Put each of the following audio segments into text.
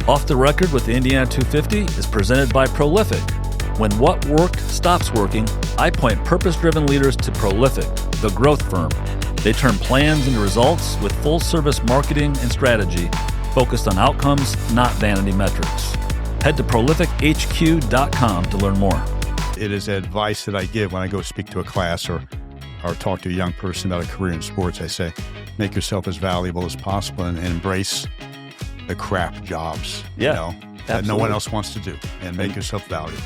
Off the Record with the Indiana 250 is presented by Prolific. When what worked stops working, I point purpose-driven leaders to Prolific, the growth firm. They turn plans into results with full-service marketing and strategy focused on outcomes, not vanity metrics. Head to prolifichq.com to learn more. It is advice that I give when I go speak to a class or talk to a young person about a career in sports. I say, make yourself as valuable as possible and embrace the crap jobs, that no one else wants to do, and make yourself valuable.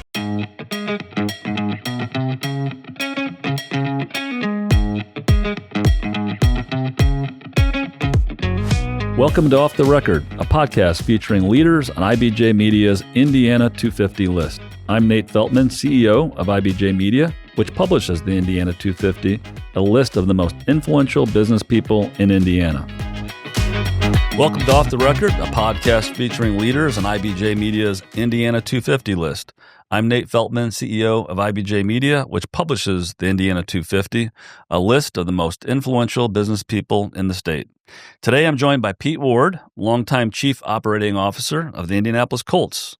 Welcome to Off the Record, a podcast featuring leaders on IBJ Media's Indiana 250 list. I'm Nate Feltman, CEO of IBJ Media, which publishes the Indiana 250, a list of the most influential business people in Indiana. Welcome to Off the Record, a podcast featuring leaders on IBJ Media's Indiana 250 list. I'm Nate Feltman, CEO of IBJ Media, which publishes the Indiana 250, a list of the most influential business people in the state. Today, I'm joined by Pete Ward, longtime Chief Operating Officer of the Indianapolis Colts.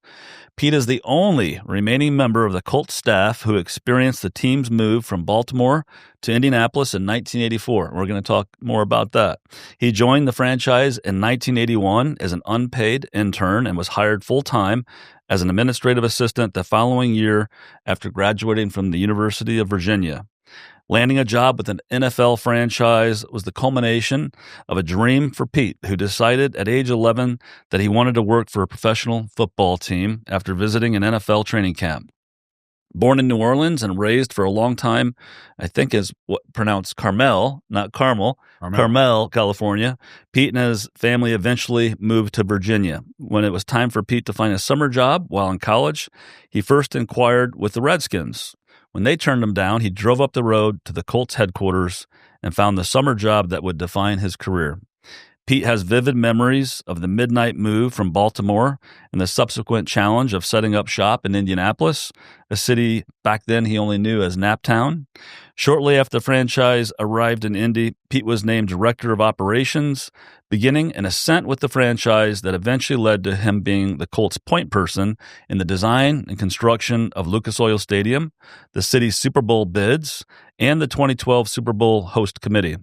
Pete is the only remaining member of the Colts staff who experienced the team's move from Baltimore to Indianapolis in 1984. We're going to talk more about that. He joined the franchise in 1981 as an unpaid intern and was hired full-time as an administrative assistant the following year after graduating from the University of Virginia. Landing a job with an NFL franchise was the culmination of a dream for Pete, who decided at age 11 that he wanted to work for a professional football team after visiting an NFL training camp. Born in New Orleans and raised for a long time, I think is pronounced Carmel, not Carmel, Carmel, California, Pete and his family eventually moved to Virginia. When it was time for Pete to find a summer job while in college, he first inquired with the Redskins. When they turned him down, he drove up the road to the Colts headquarters and found the summer job that would define his career. Pete has vivid memories of the midnight move from Baltimore and the subsequent challenge of setting up shop in Indianapolis, a city back then he only knew as Naptown. Shortly after the franchise arrived in Indy, Pete was named Director of Operations, beginning an ascent with the franchise that eventually led to him being the Colts' point person in the design and construction of Lucas Oil Stadium, the city's Super Bowl bids, and the 2012 Super Bowl host committee.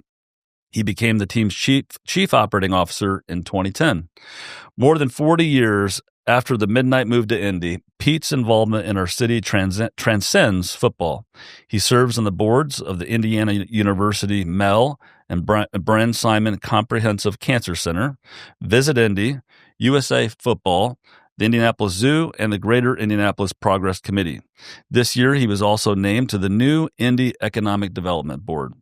He became the team's chief operating officer in 2010. More than 40 years after the midnight move to Indy, Pete's involvement in our city transcends football. He serves on the boards of the Indiana University Mel and Bren Simon Comprehensive Cancer Center, Visit Indy, USA Football, the Indianapolis Zoo, and the Greater Indianapolis Progress Committee. This year, he was also named to the new Indy Economic Development Board.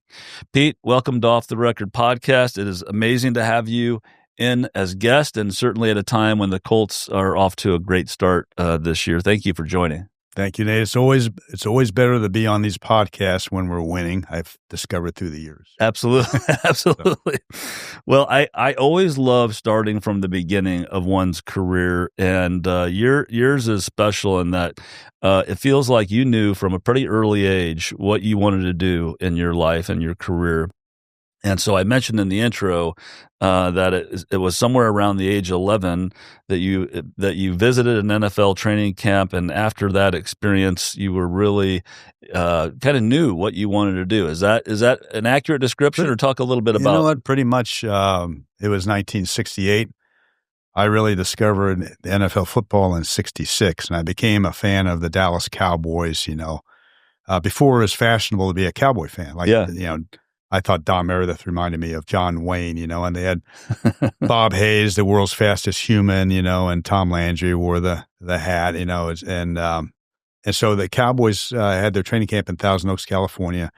Pete, welcome to Off the Record podcast. It is amazing to have you in as guest, and certainly at a time when the Colts are off to a great start this year. Thank you for joining. Thank you, Nate. It's always better to be on these podcasts when we're winning. I've discovered through the years. Absolutely, absolutely. Well, I always love starting from the beginning of one's career, and yours is special in that it feels like you knew from a pretty early age what you wanted to do in your life and your career. And so I mentioned in the intro that it was somewhere around the age of 11 that you visited an NFL training camp, and after that experience, you were really kind of knew what you wanted to do. Is that an accurate description, or talk a little bit about? You know what? Pretty much, it was 1968. I really discovered NFL football in '66, and I became a fan of the Dallas Cowboys. Before it was fashionable to be a Cowboy fan, I thought Don Meredith reminded me of John Wayne, and they had Bob Hayes, the world's fastest human, and Tom Landry wore the hat, and so the Cowboys had their training camp in Thousand Oaks, California,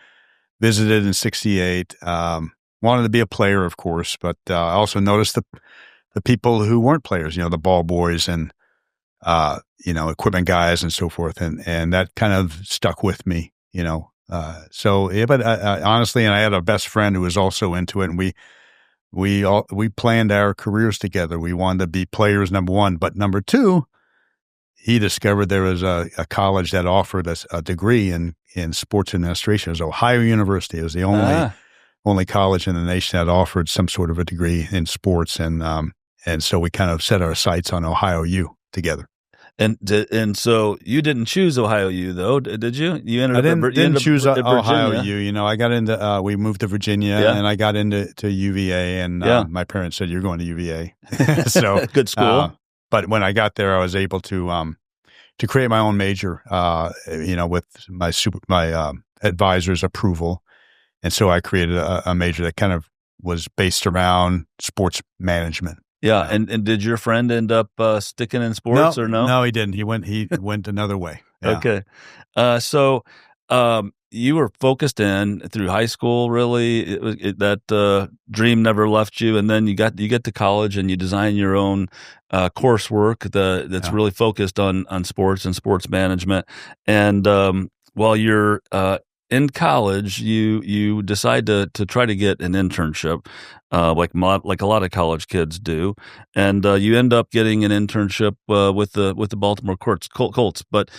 visited in '68, wanted to be a player, of course, but I also noticed the people who weren't players, the ball boys and, equipment guys and so forth, and that kind of stuck with me, but honestly, and I had a best friend who was also into it, and we planned our careers together. We wanted to be players, number one, but number two, he discovered there was a college that offered us a degree in sports administration. It was Ohio University. It was the only college in the nation that offered some sort of a degree in sports, and And so we kind of set our sights on Ohio U together. And so you didn't choose Ohio U though, did you? You ended I up didn't choose at Ohio Virginia. U. You know, I got into we moved to Virginia, and I got into UVA, and my parents said, "You're going to UVA." So good school. But when I got there, I was able to create my own major. You know, with my advisor's approval, and so I created a major that kind of was based around sports management. Yeah, and did your friend end up sticking in sports or no? No, he didn't. He went another way. Yeah. Okay, so you were focused in through high school. Really, that dream never left you, and then you get to college and you design your own coursework that's really focused on sports and sports management. And while you're in college, you decide to try to get an internship, like a lot of college kids do, and you end up getting an internship with the Baltimore Colts. But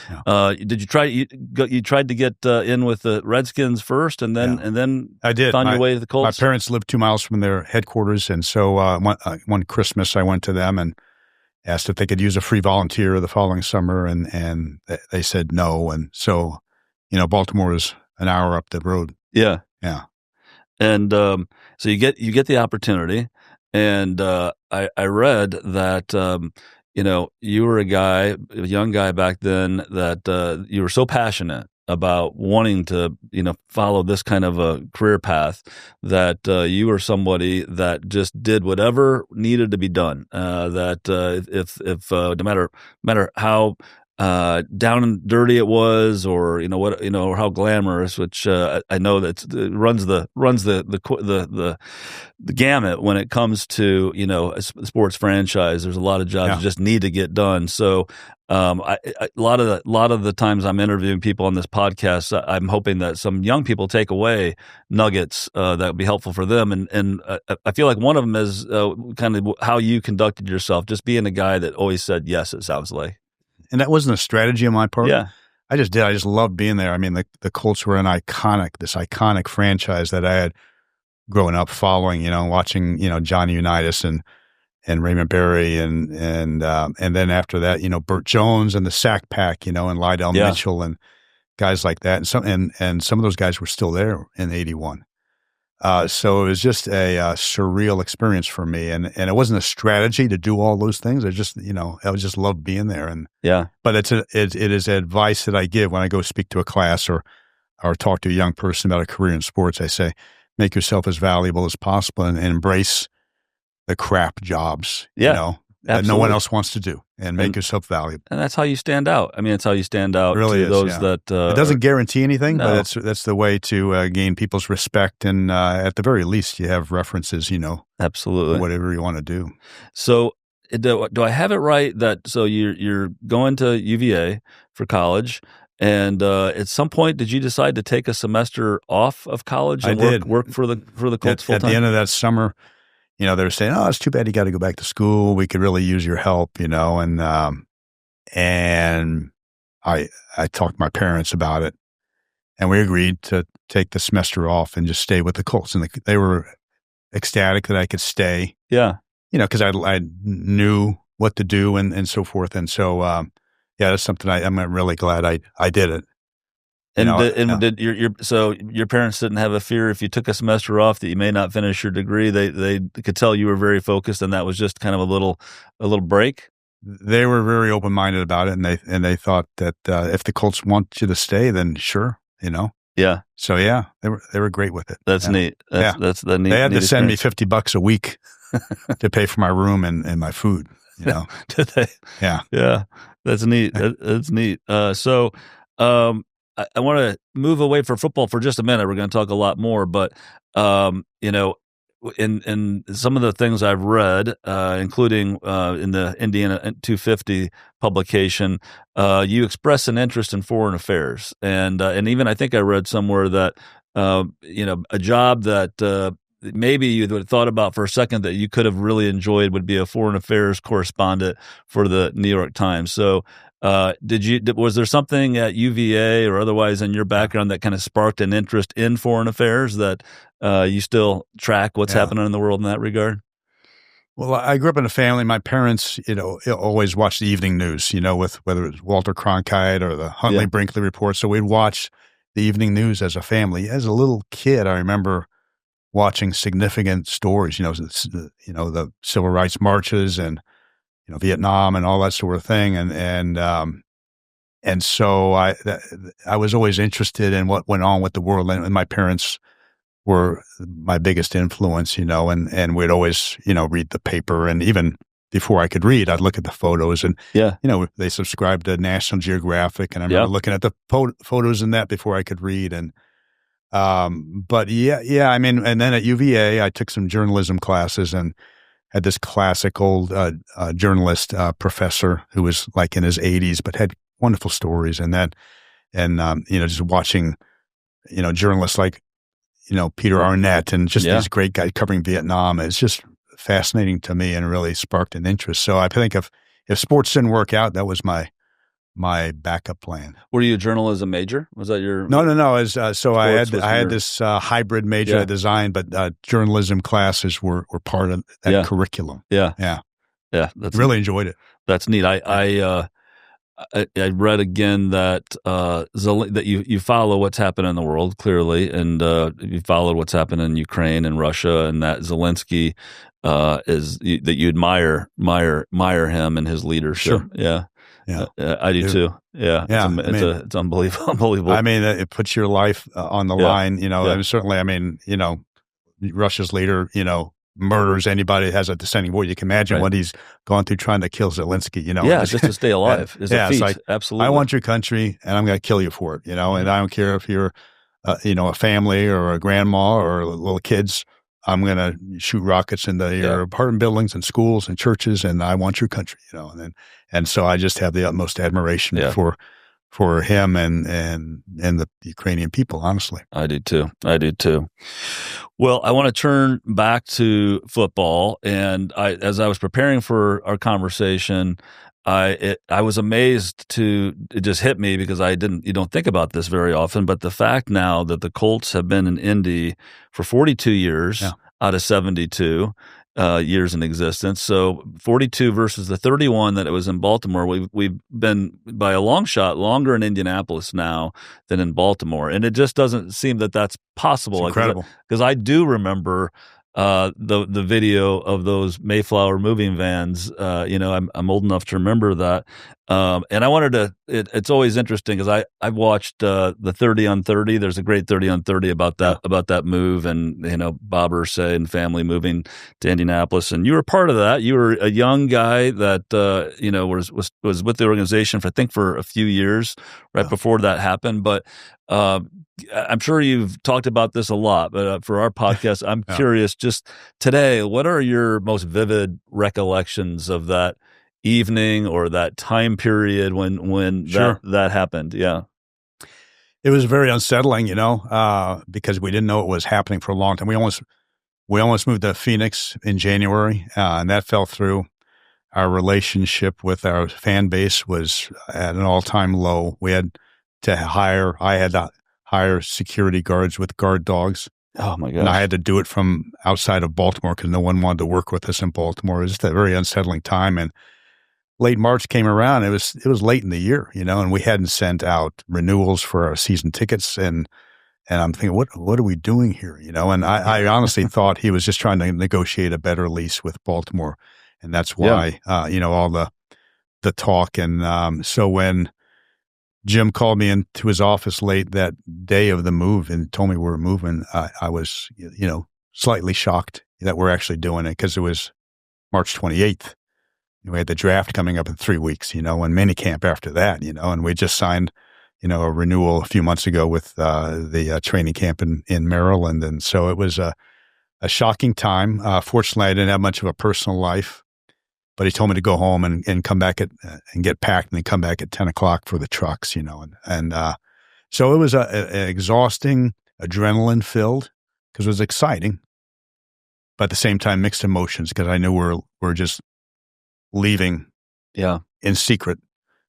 did you try? You tried to get in with the Redskins first, and then I did. Found your way to the Colts. My parents lived 2 miles from their headquarters, and so one Christmas I went to them and asked if they could use a free volunteer the following summer, and they said no, and so Baltimore is an hour up the road. Yeah. And so you get the opportunity, and I read that you were a young guy back then that you were so passionate about wanting to follow this kind of a career path that you were somebody that just did whatever needed to be done. That if no matter how down and dirty it was, or or how glamorous, which I know that runs the gamut when it comes to a sports franchise. There's a lot of jobs that just need to get done. So a lot of the times I'm interviewing people on this podcast, I'm hoping that some young people take away nuggets that would be helpful for them. And I feel like one of them is kind of how you conducted yourself, just being a guy that always said yes. It sounds like. And that wasn't a strategy on my part. Yeah. I just did. I just loved being there. I mean, the Colts were this iconic franchise that I had grown up following, watching, Johnny Unitas and Raymond Berry and then after that, Burt Jones and the Sack Pack, and Lydell Mitchell and guys like that. And some of those guys were still there in '81. So it was just a surreal experience for me, and it wasn't a strategy to do all those things. I just loved being there, and But it is advice that I give when I go speak to a class or talk to a young person about a career in sports. I say, make yourself as valuable as possible and embrace the crap jobs, that no one else wants to do, and make yourself valuable. And that's how you stand out. I mean, it's how you stand out really to is, those that it doesn't guarantee anything, but that's the way to gain people's respect. And at the very least, you have references, absolutely, whatever you want to do. So do I have it right that you're going to UVA for college? And at some point, did you decide to take a semester off of college and work for the Colts full time? At the end of that summer, they were saying, "Oh, it's too bad you got to go back to school. We could really use your help," and I talked to my parents about it, and we agreed to take the semester off and just stay with the Colts. And they were ecstatic that I could stay. Yeah, because I knew what to do and so forth. And so, that's something I'm really glad I did it. Did your parents didn't have a fear if you took a semester off that you may not finish your degree? They could tell you were very focused, and that was just kind of a little break. They were very open-minded about it, and they thought that if the Colts want you to stay, then sure, Yeah. So they were great with it. That's neat. That's the neat. They had to send me experience. $50 a week to pay for my room and my food. Did they? Yeah. Yeah. That's neat. That's neat. So I want to move away from football for just a minute. We're going to talk a lot more, but in some of the things I've read, including in the Indiana 250 publication, you express an interest in foreign affairs, and even I think I read somewhere that a job that maybe you would have thought about for a second that you could have really enjoyed would be a foreign affairs correspondent for the New York Times. So was there something at UVA or otherwise in your background that kind of sparked an interest in foreign affairs that you still track what's happening in the world in that regard? Well, I grew up in a family. My parents, always watched the evening news, with whether it was Walter Cronkite or the Huntley Brinkley Report. So we'd watch the evening news as a family. As a little kid, I remember watching significant stories, the civil rights marches and, Vietnam and all that sort of thing. And so I was always interested in what went on with the world, and my parents were my biggest influence, and we'd always, read the paper. And even before I could read, I'd look at the photos and, they subscribed to National Geographic. And I remember looking at the photos in that before I could read. And, but I mean, and then at UVA, I took some journalism classes and had this classic old journalist professor who was like in his 80s, but had wonderful stories. And just watching, journalists like, Peter Arnett and just these great guys covering Vietnam. It's just fascinating to me and really sparked an interest. So I think if sports didn't work out, that was my backup plan. Were you a journalism major? Was that your? No. So I had this hybrid major I designed, but journalism classes were part of that curriculum. Yeah. That's really enjoyed it. That's neat. I read again that that you follow what's happening in the world clearly, and you followed what's happening in Ukraine and Russia, and that Zelensky that you admire him and his leadership. Sure. Yeah. I do too. Yeah. It's unbelievable. I mean, it puts your life on the line. And certainly, Russia's leader, murders anybody that has a dissenting voice. You can imagine what he's gone through trying to kill Zelensky, just to stay alive. Is a feat. It's like, absolutely. I want your country and I'm going to kill you for it, and I don't care if you're, a family or a grandma or little kids. I'm going to shoot rockets into your apartment buildings and schools and churches, and I want your country, and so I just have the utmost admiration for him and the Ukrainian people, honestly. I do too. Well, I want to turn back to football, and as I was preparing for our conversation, I was amazed it just hit me because you don't think about this very often, but the fact now that the Colts have been in Indy for 42 years out of 72 years in existence. So 42 versus the 31 that it was in Baltimore. We've been by a long shot longer in Indianapolis now than in Baltimore, and it just doesn't seem that that's possible. It's incredible. Because I do remember the video of those Mayflower moving vans. I'm old enough to remember that. And I wanted to. It's always interesting because I've watched the 30 on 30. There's a great 30 on 30 about that move, and Bob Irsay and family moving to Indianapolis. And you were part of that. You were a young guy that was with the organization for a few years before that happened. But I'm sure you've talked about this a lot, but for our podcast, I'm curious. Just today, what are your most vivid recollections of that evening or that time period when that happened? Yeah. It was very unsettling, because we didn't know it was happening for a long time. We almost moved to Phoenix in January, and that fell through. Our relationship with our fan base was at an all-time low. I had to hire security guards with guard dogs. Oh my gosh. And I had to do it from outside of Baltimore because no one wanted to work with us in Baltimore. It was just a very unsettling time. And late March came around. It was late in the year, and we hadn't sent out renewals for our season tickets. And I'm thinking, what are we doing here? And I honestly thought he was just trying to negotiate a better lease with Baltimore. And that's why, all the talk. And so when Jim called me into his office late that day of the move and told me we were moving, I was, slightly shocked that we're actually doing it because it was March 28th. We had the draft coming up in 3 weeks, and minicamp after that, and we just signed, a renewal a few months ago with the training camp in Maryland. And so it was a shocking time. Fortunately, I didn't have much of a personal life. But he told me to go home and come back and get packed and then come back at 10 o'clock for the trucks, and so it was an exhausting, adrenaline filled because it was exciting, but at the same time mixed emotions because I knew we're just leaving, in secret,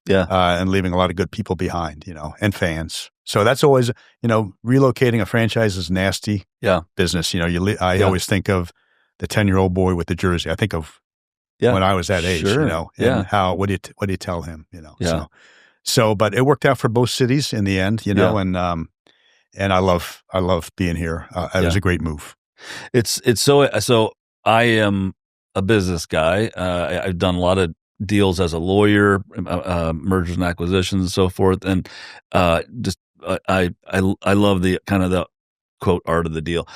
and leaving a lot of good people behind, and fans. So that's always, relocating a franchise is nasty, business. I always think of the 10-year-old boy with the jersey. I think of when I was that age, sure. and how, what do you tell him, Yeah. So, but it worked out for both cities in the end, and I love being here. It was a great move. It's so I am a business guy. I've done a lot of deals as a lawyer, mergers and acquisitions and so forth. And I love the kind of the quote art of the deal.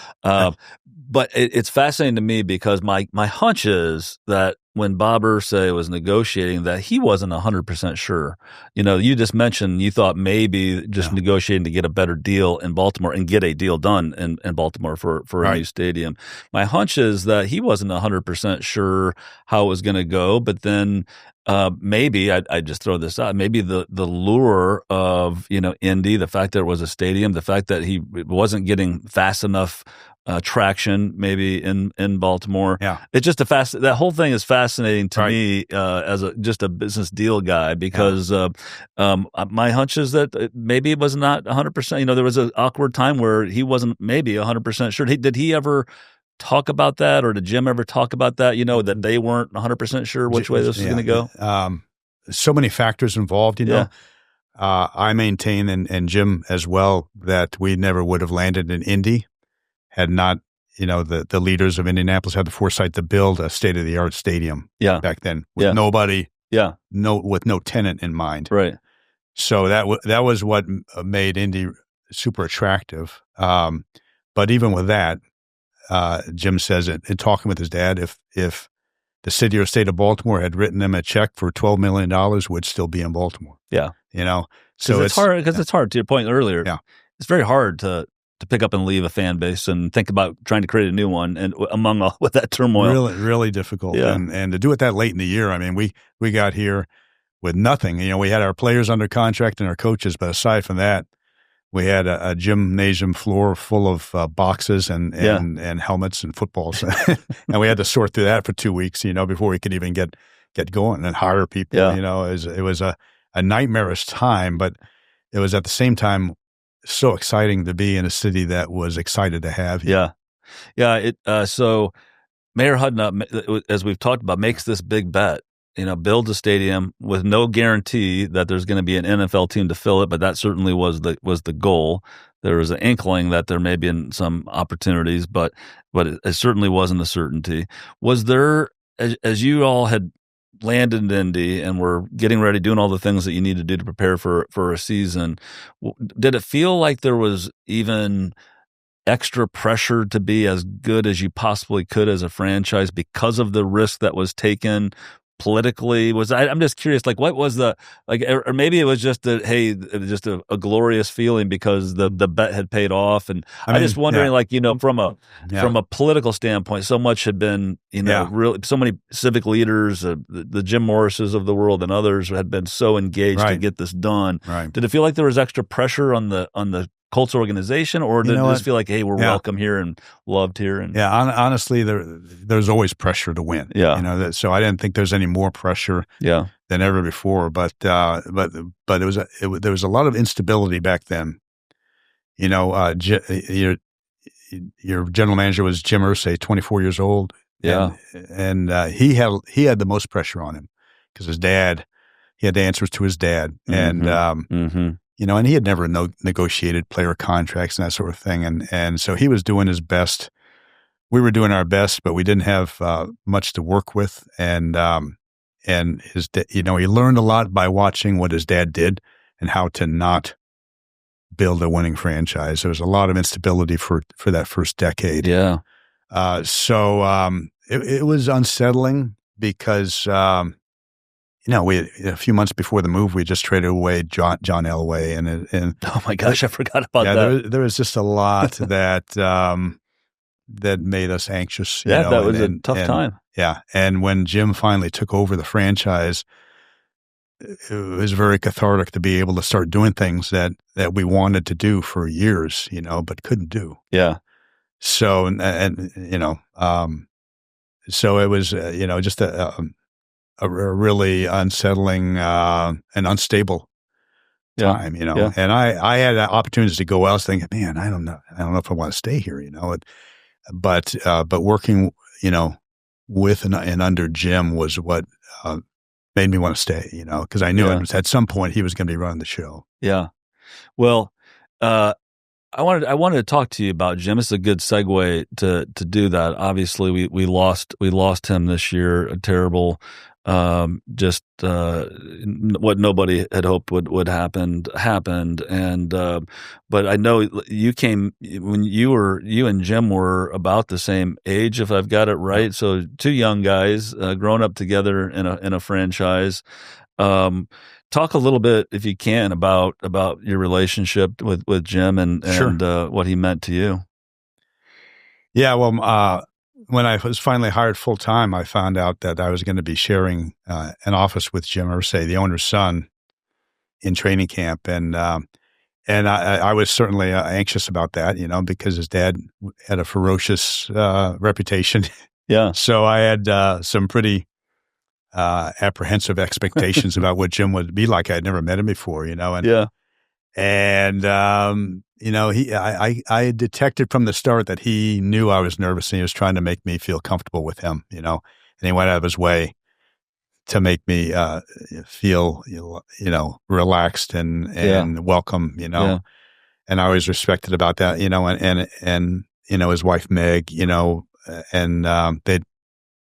But it's fascinating to me because my hunch is that when Bob Irsay was negotiating, that he wasn't 100% sure. You just mentioned you thought maybe just negotiating to get a better deal in Baltimore and get a deal done in Baltimore for a new stadium. My hunch is that he wasn't 100% sure how it was going to go, but then maybe I just throw this out. Maybe the lure of Indy, the fact that it was a stadium, the fact that he wasn't getting fast enough traction maybe in Baltimore. Yeah, it's just that whole thing is fascinating to me as just a business deal guy because my hunch is that maybe it was not 100%. There was an awkward time where he wasn't maybe 100% sure. Did he ever talk about that, or did Jim ever talk about that? That they weren't 100% sure which way this was going to go. So many factors involved. I maintain, and Jim as well, that we never would have landed in Indy had not, the leaders of Indianapolis had the foresight to build a state-of-the-art stadium back then with nobody, with no tenant in mind. Right. So that was what made Indy super attractive. But even with that, Jim says in talking with his dad, if the city or state of Baltimore had written them a check for $12 million, would still be in Baltimore. Yeah. So it's hard because it's hard, to your point earlier. Yeah. It's very hard to pick up and leave a fan base and think about trying to create a new one, and among all with that turmoil. Really, really difficult. Yeah. And to do it that late in the year, I mean, we got here with nothing. We had our players under contract and our coaches, but aside from that, we had a gymnasium floor full of boxes and helmets and footballs. And we had to sort through that for 2 weeks, before we could even get going and hire people. Yeah. It was a nightmarish time, but it was at the same time so exciting to be in a city that was excited to have you. Yeah. So Mayor Hudnut, as we've talked about, makes this big bet. Builds a stadium with no guarantee that there's going to be an NFL team to fill it, but that certainly was the goal. There was an inkling that there may be some opportunities, but it certainly wasn't a certainty. Was there, as you all had landed in Indy and were getting ready, doing all the things that you need to do to prepare for a season, did it feel like there was even extra pressure to be as good as you possibly could as a franchise because of the risk that was taken politically? I'm just curious, what was or maybe it was just just a glorious feeling because the bet had paid off. And I'm just wondering, from a political standpoint, so much had been, really so many civic leaders, the Jim Morrises of the world and others had been so engaged to get this done. Right. Did it feel like there was extra pressure on the Colts organization, or did it just feel like, hey, we're welcome here and loved here? And honestly, there's always pressure to win. Yeah. So I didn't think there's any more pressure than ever before. But there was a lot of instability back then. Your general manager was Jim Irsay, 24 years old. Yeah. And he had the most pressure on him because he had the answers to his dad. And and he had never negotiated player contracts and that sort of thing. And so he was doing his best. We were doing our best, but we didn't have much to work with. And he learned a lot by watching what his dad did and how to not build a winning franchise. There was a lot of instability for that first decade. Yeah. So it was unsettling because we a few months before the move, we just traded away John Elway, and oh my gosh, I forgot about that. There was just a lot that made us anxious. That was a tough time. Yeah, and when Jim finally took over the franchise, it was very cathartic to be able to start doing things that we wanted to do for years, but couldn't do. Yeah. So so it was just a really unsettling and unstable time, And I had opportunities to go else thinking, man, I don't know if I want to stay here, But working, with and under Jim was what made me want to stay, because I knew it was at some point he was going to be running the show. Yeah. Well, I wanted to talk to you about Jim. It's a good segue to do that. Obviously, we lost him this year. A terrible, just what nobody had hoped would happened. And but I know you came when you and Jim were about the same age, if I've got it right. So two young guys growing up together in a franchise. Talk a little bit, if you can, about your relationship with Jim and Sure. What he meant to you. Yeah, well, when I was finally hired full time, I found out that I was going to be sharing an office with Jim Irsay, the owner's son, in training camp, and I was certainly anxious about that, because his dad had a ferocious reputation. Yeah. So I had some pretty apprehensive expectations about what Jim would be like. I'd never met him before, and I detected from the start that he knew I was nervous and he was trying to make me feel comfortable with him, and he went out of his way to make me feel, relaxed and welcome, and I always respected about that, and his wife Meg, and they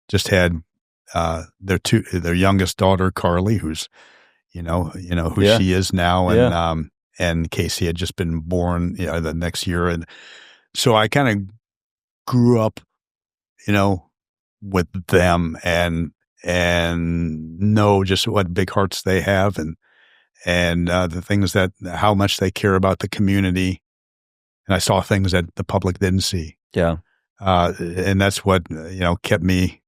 just had their youngest daughter, Carly, who's, who she is now. And Casey had just been born, the next year. And so I kind of grew up, with them and know just what big hearts they have and the things how much they care about the community. And I saw things that the public didn't see. Yeah. And that's what, kept me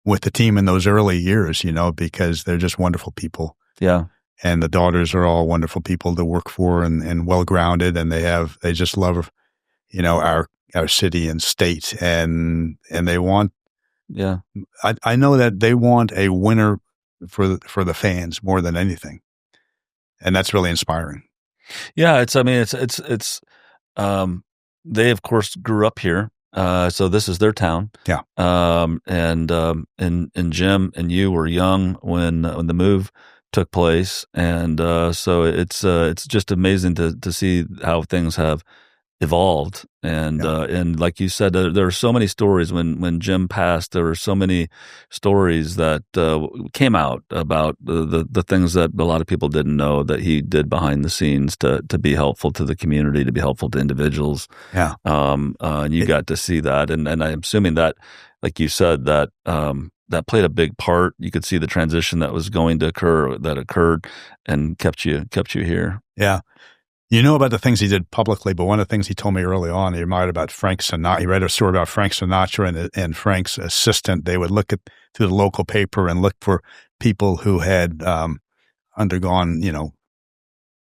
with the team in those early years, because they're just wonderful people. Yeah. And the daughters are all wonderful people to work for and well-grounded. And they just love, our city and state and they want, I know that they want a winner for the fans more than anything. And that's really inspiring. Yeah. They of course grew up here. So this is their town. Yeah. And Jim and you were young when the move took place. And, so it's just amazing to see how things have evolved. And, and like you said, there are so many stories when Jim passed, there were so many stories that, came out about the things that a lot of people didn't know that he did behind the scenes to be helpful to the community, to be helpful to individuals. Yeah. And you got to see that. And I'm assuming that, like you said, that, that played a big part. You could see the transition that was going to occur, that occurred, and kept you here. Yeah. You know about the things he did publicly, but one of the things he told me early on, he reminded about Frank Sinatra. He read a story about Frank Sinatra and Frank's assistant. They would look through the local paper and look for people who had undergone,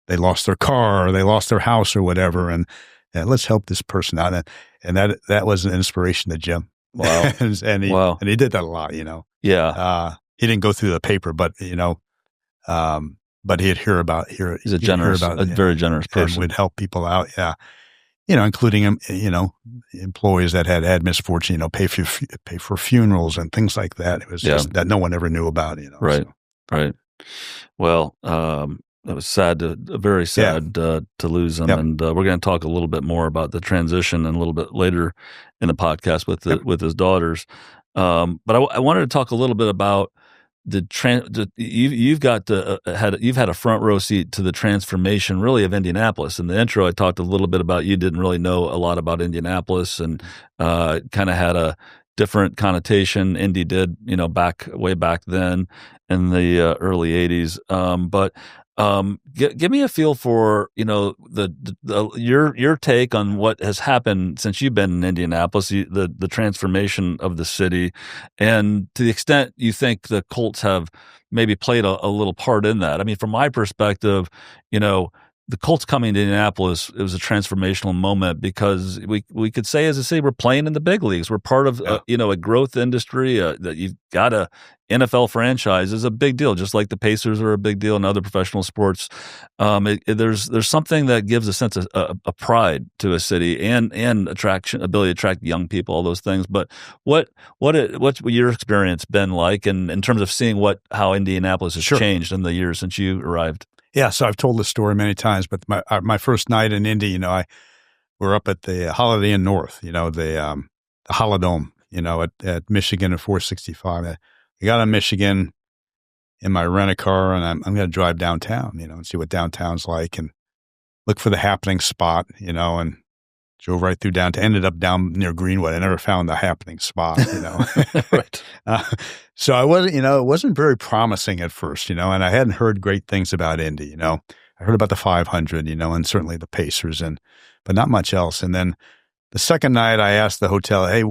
they lost their car or they lost their house or whatever, and let's help this person out. And that was an inspiration to Jim. Wow. and he did that a lot, Yeah. He didn't go through the paper, but but he'd hear about. He's a very generous person. And would help people out. Yeah, including employees that had misfortune. Pay for funerals and things like that. It was just that no one ever knew about. Right, right. Well, it was very sad to lose him, and we're going to talk a little bit more about the transition and a little bit later in the podcast with his daughters. But I wanted to talk a little bit about you've had a front row seat to the transformation really of Indianapolis. In the intro, I talked a little bit about you didn't really know a lot about Indianapolis and kind of had a different connotation. Indy did, way back then in the early 80s. But give me a feel for, your take on what has happened since you've been in Indianapolis, the transformation of the city, and to the extent you think the Colts have maybe played a little part in that. I mean, from my perspective, the Colts coming to Indianapolis, it was a transformational moment because we could say as a city we're playing in the big leagues. We're part of a growth industry that you've got a NFL franchise is a big deal, just like the Pacers are a big deal in other professional sports. There's something that gives a sense of a pride to a city and ability to attract young people, all those things. But what's your experience been like in terms of seeing how Indianapolis has changed in the years since you arrived? Yeah, so I've told this story many times, but my first night in Indy, we're up at the Holiday Inn North, the Holodome, at Michigan and 465. I got on Michigan in my rent-a-car, and I'm going to drive downtown, and see what downtown's like, and look for the happening spot, and drove right through downtown. Ended up down near Greenwood. I never found the happening spot, Right. So I wasn't, it wasn't very promising at first, and I hadn't heard great things about Indy, I heard about the 500, and certainly the Pacers, but not much else. And then the second night I asked the hotel, hey,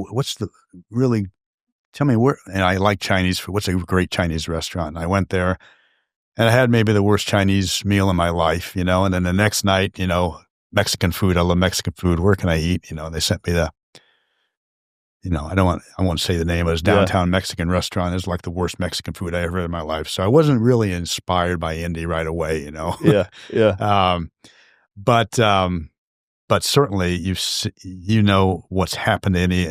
tell me where, and I like Chinese food. What's a great Chinese restaurant? And I went there and I had maybe the worst Chinese meal in my life, and then the next night, Mexican food. I love Mexican food. Where can I eat? They sent me I won't say the name. It was downtown Mexican restaurant. It was like the worst Mexican food I ever had in my life. So I wasn't really inspired by Indy right away, Yeah. Yeah. But certainly what's happened to Indy,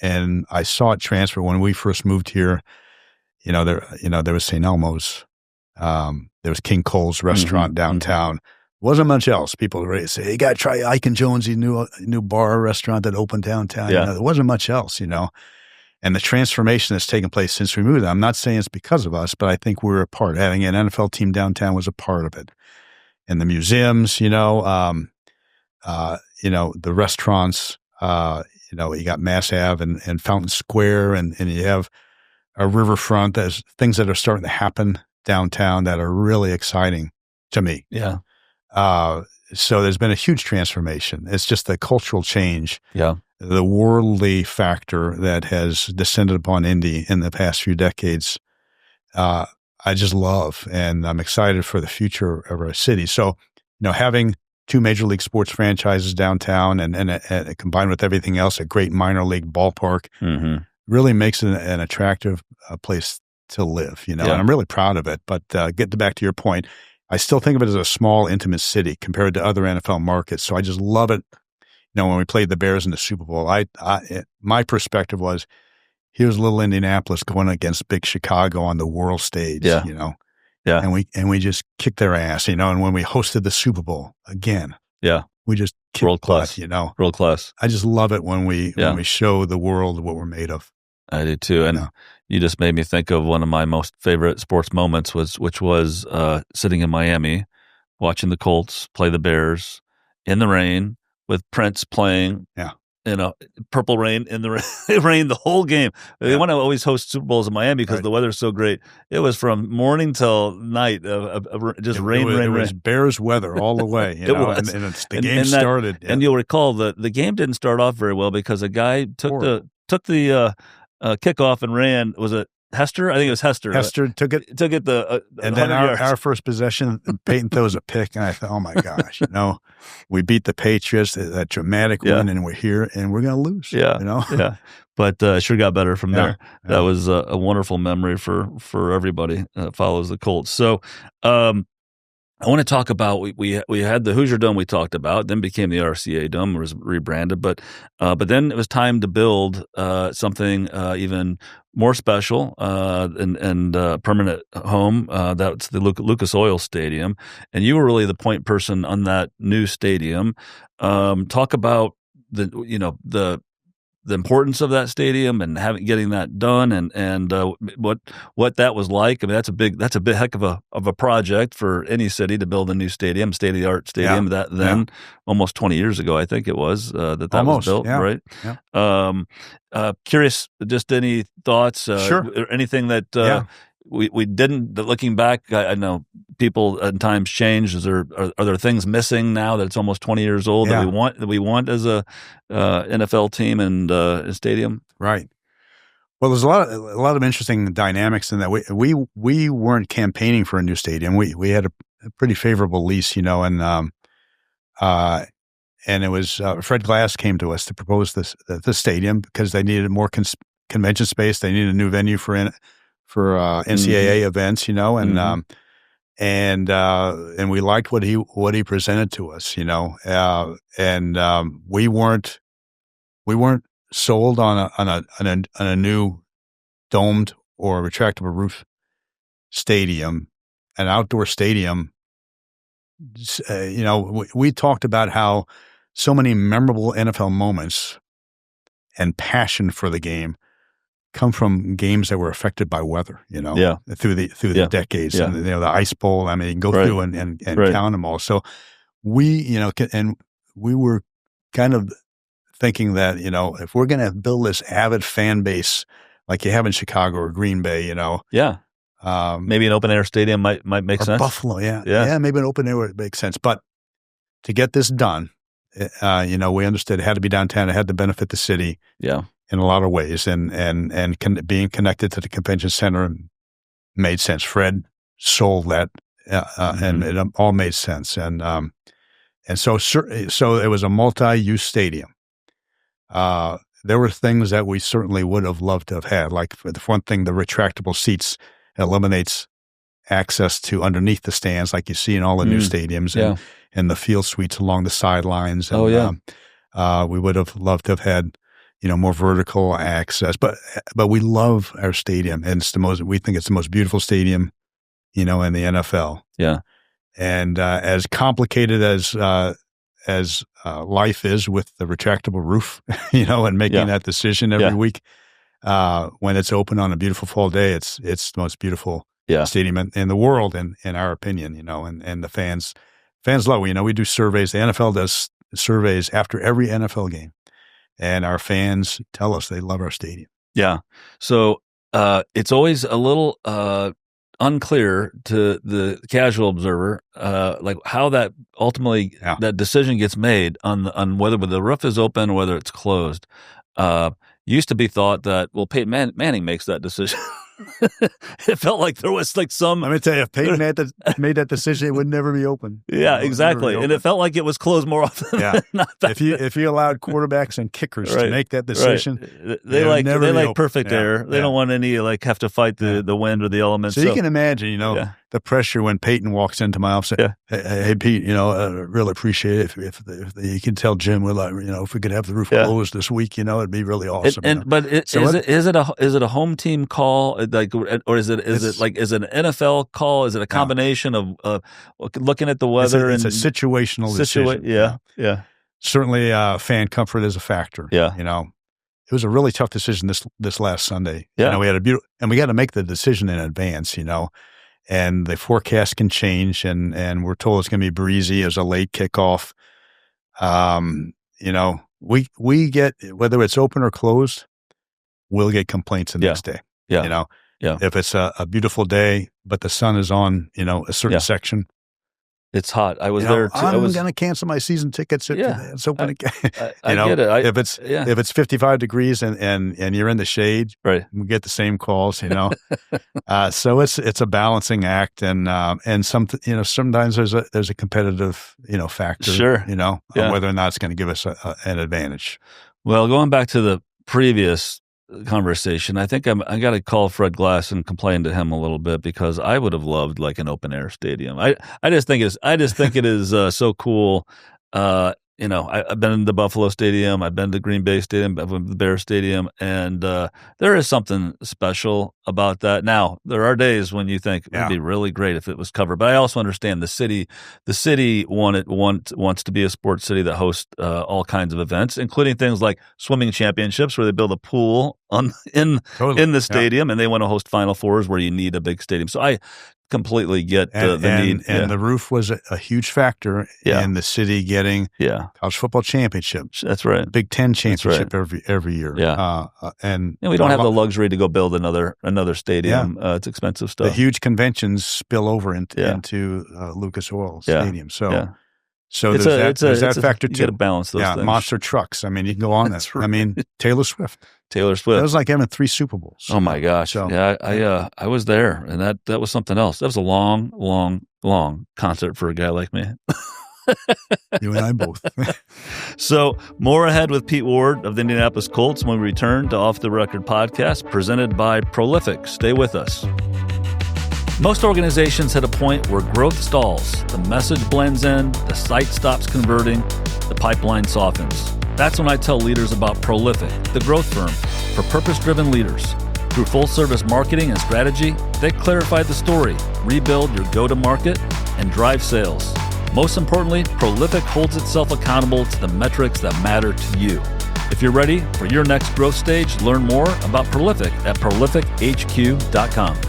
and I saw it transfer when we first moved here. There was St. Elmo's, there was King Cole's restaurant downtown. Wasn't much else. People were ready to say, hey, you got to try Ike and Jones's new bar restaurant that opened downtown. Yeah. There wasn't much else, And the transformation that's taken place since we moved, I'm not saying it's because of us, but I think we're a part. Having an NFL team downtown was a part of it. And the museums, the restaurants, you got Mass Ave and Fountain Square, and you have a riverfront. There's things that are starting to happen downtown that are really exciting to me. Yeah. So there's been a huge transformation. It's just the cultural change, the worldly factor that has descended upon Indy in the past few decades. I just love, and I'm excited for the future of our city. So, having two major league sports franchises downtown and combined with everything else, a great minor league ballpark, really makes it an attractive place to live, and I'm really proud of it. But getting back to your point, I still think of it as a small, intimate city compared to other NFL markets. So I just love it. When we played the Bears in the Super Bowl, my perspective was, here's little Indianapolis going against big Chicago on the world stage, and we just kicked their ass, and when we hosted the Super Bowl again, we just kicked world class, butt, world class. I just love it when we show the world what we're made of. I do too. And you just made me think of one of my most favorite sports moments, which was sitting in Miami, watching the Colts play the Bears in the rain with Prince playing Purple Rain in the rain. It rained the whole game. They want to always host Super Bowls in Miami because the weather's so great. It was from morning till night, just rain. It was Bears weather all the way. It was. And the game started. And you'll recall that the game didn't start off very well because a guy took the kickoff and ran. Was it Hester? I think it was Hester. Hester took it and then our first possession, Peyton throws a pick, and I thought, oh my gosh, we beat the Patriots, that dramatic win, and we're here, and we're going to lose. Yeah. But sure got better from there. That was a wonderful memory for everybody that follows the Colts. So, I want to talk about we had the Hoosier Dome we talked about, then became the RCA Dome, was rebranded, but then it was time to build something even more special and permanent home. That's the Lucas Oil Stadium, and you were really the point person on that new stadium. Talk about the importance of that stadium and getting that done, and what that was like. I mean, that's a big heck of a project for any city to build a new stadium, state of the art stadium. Almost 20 years ago, I think it was that was built, right? Yeah. Curious, just any thoughts? Or anything that we didn't. Looking back, I know people at times change. Are there things missing now that it's almost 20 years old that we want as a NFL team and a stadium? Right. Well, there's a lot of interesting dynamics in that. We weren't campaigning for a new stadium. We had a pretty favorable lease, and And it was Fred Glass came to us to propose the stadium because they needed more convention space. They needed a new venue for NCAA events, and and we liked what he presented to us, and we weren't sold on a new domed or retractable roof stadium, an outdoor stadium. We talked about how so many memorable NFL moments and passion for the game come from games that were affected by weather, through the decades. Yeah. And, the Ice Bowl, I mean, go through and count them all. So we, and we were kind of thinking that, if we're going to build this avid fan base like you have in Chicago or Green Bay, maybe an open air stadium might make sense. Buffalo, yeah, maybe an open air would make sense. But to get this done, we understood it had to be downtown. It had to benefit the city, in a lot of ways, and being connected to the convention center made sense. Fred sold that, and it all made sense. And so it was a multi-use stadium. There were things that we certainly would have loved to have had, like for the one thing, the retractable seats eliminates access to underneath the stands, like you see in all the new stadiums, and the field suites along the sidelines. And, we would have loved to have had, more vertical access, but we love our stadium, and we think it's the most beautiful stadium, in the NFL. Yeah. And, as complicated as life is with the retractable roof, and making that decision every week, when it's open on a beautiful fall day, it's the most beautiful stadium in the world, in our opinion, and the fans love it. We do surveys. The NFL does surveys after every NFL game, and our fans tell us they love our stadium. Yeah. So it's always a little unclear to the casual observer, like how that ultimately that decision gets made on whether the roof is open or whether it's closed. Used to be thought that, well, Peyton Manning makes that decision. It felt like there was like some. Let me tell you, if Peyton made that decision, it would never be open. Yeah, exactly. And it felt like it was closed more often. Yeah. If you allowed quarterbacks and kickers to make that decision, they like perfect air. They don't want any have to fight the wind or the elements. So you can imagine, the pressure when Peyton walks into my office. Hey Pete, I really appreciate it if you can tell Jim, if we could have the roof closed this week, it'd be really awesome. But is it a home team call? Or is it an NFL call? Is it a combination of looking at the weather? It's a situational decision. Yeah. Certainly, fan comfort is a factor. Yeah. It was a really tough decision this last Sunday. Yeah. We had and we got to make the decision in advance. And the forecast can change, and we're told it's going to be breezy as a late kickoff. We get, whether it's open or closed, we'll get complaints the next day. Yeah. If it's a beautiful day, but the sun is on, a certain section. It's hot. I was there too. I'm going to cancel my season tickets. It's open again. I get it. If it's 55 degrees and you're in the shade, right, we get the same calls. So it's a balancing act, and sometimes there's a competitive factor. Sure. On whether or not it's going to give us an advantage. Well, going back to the previous conversation, I think I got to call Fred Glass and complain to him a little bit, because I would have loved like an open air stadium. I just think it is so cool. I've been in the Buffalo Stadium, I've been to Green Bay Stadium, I've been to the Bear Stadium, and there is something special about that. Now, there are days when you think it'd be really great if it was covered, but I also understand the city wants to be a sports city that hosts all kinds of events, including things like swimming championships, where they build a pool in the stadium, and they want to host Final Fours where you need a big stadium. So I completely get the need. And the roof was a huge factor in the city getting college football championship. That's right. Big Ten championship every year. Yeah. And we don't have the luxury to go build another stadium. It's expensive stuff. The huge conventions spill over into Lucas Oil Stadium. So there's that factor too. You got to balance those things. Monster trucks. I mean, you can go on that. Right. I mean, Taylor Swift. That was like having 3 Super Bowls. Oh my gosh! So, I was there, and that was something else. That was a long concert for a guy like me. You and I both. So more ahead with Pete Ward of the Indianapolis Colts when we return to Off the Record podcast presented by Prolific. Stay with us. Most organizations hit a point where growth stalls. The message blends in, the site stops converting, the pipeline softens. That's when I tell leaders about Prolific, the growth firm for purpose-driven leaders. Through full-service marketing and strategy, they clarify the story, rebuild your go-to-market, and drive sales. Most importantly, Prolific holds itself accountable to the metrics that matter to you. If you're ready for your next growth stage, learn more about Prolific at prolifichq.com.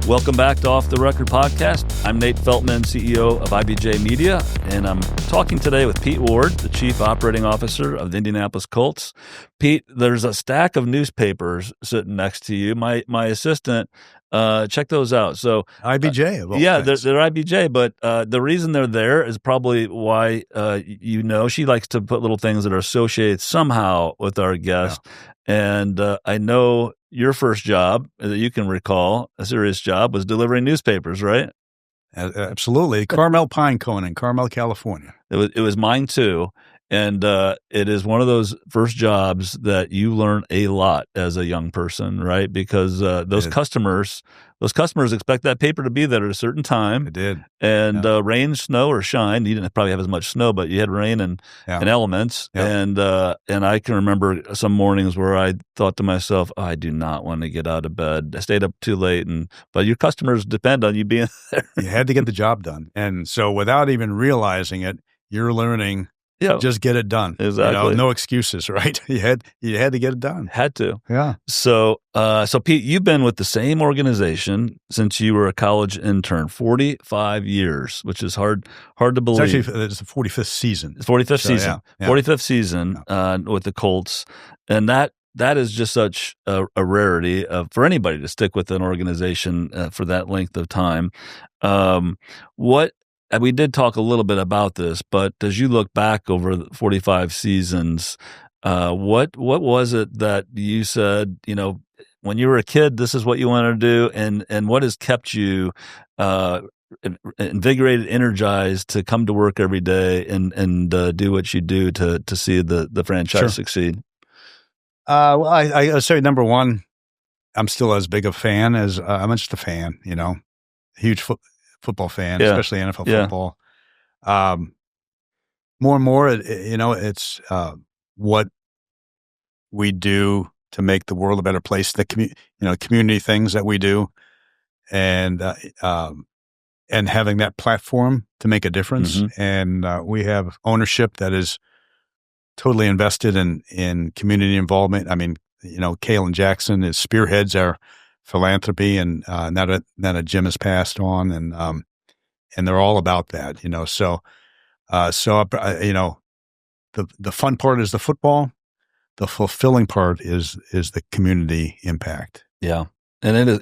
Welcome back to Off the Record podcast. I'm Nate Feltman, CEO of IBJ Media, and I'm talking today with Pete Ward, the Chief Operating Officer of the Indianapolis Colts. Pete, there's a stack of newspapers sitting next to you. My assistant, check those out. So IBJ. They're IBJ, but the reason they're there is probably why she likes to put little things that are associated somehow with our guest. Yeah. And I know your first job that you can recall, a serious job, was delivering newspapers, right? Absolutely. Carmel Pine Cone in Carmel, California. It was mine too. And it is one of those first jobs that you learn a lot as a young person, right? Because those customers expect that paper to be there at a certain time. It did. And rain, snow, or shine. You didn't probably have as much snow, but you had rain and elements. Yeah. And I can remember some mornings where I thought to myself, I do not want to get out of bed. I stayed up too late. But your customers depend on you being there. You had to get the job done. And so without even realizing it, you're learning. Yeah, just get it done. Exactly. No excuses, right? You had to get it done. Had to. Yeah. So Pete, you've been with the same organization since you were a college intern, 45 years, which is hard to believe. It's the 45th season. 45th season. Yeah. 45th season with the Colts, and that is just such a rarity for anybody to stick with an organization for that length of time. We did talk a little bit about this, but as you look back over the 45 seasons, what was it that you said, when you were a kid, this is what you wanted to do, and what has kept you invigorated, energized to come to work every day and do what you do to see the franchise succeed? Well, I say number one, I'm still as big a fan as I'm just a fan, huge football fan, especially NFL football. More and more, it's what we do to make the world a better place. The community things that we do, and having that platform to make a difference. Mm-hmm. And we have ownership that is totally invested in community involvement. I mean, Kalen Jackson spearheads our philanthropy, and now that Jim has passed on, and they're all about that, So, the fun part is the football. The fulfilling part is the community impact. Yeah, and